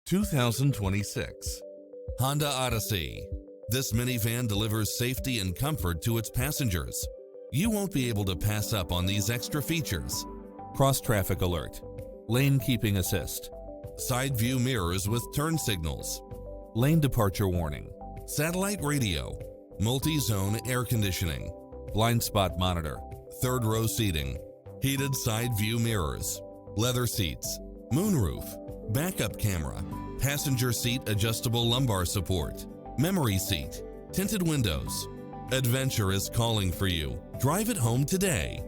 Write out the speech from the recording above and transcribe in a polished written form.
2026 Honda Odyssey. This minivan delivers safety and comfort to its passengers. You won't be able to pass up on these extra features: cross-traffic alert, lane keeping assist, side view mirrors with turn signals, lane departure warning, satellite radio, multi-zone air conditioning, blind spot monitor, third row seating, heated side view mirrors, leather seats, moonroof, backup camera, passenger seat adjustable lumbar support, memory seat, tinted windows. Adventure is calling for you. Drive it home today.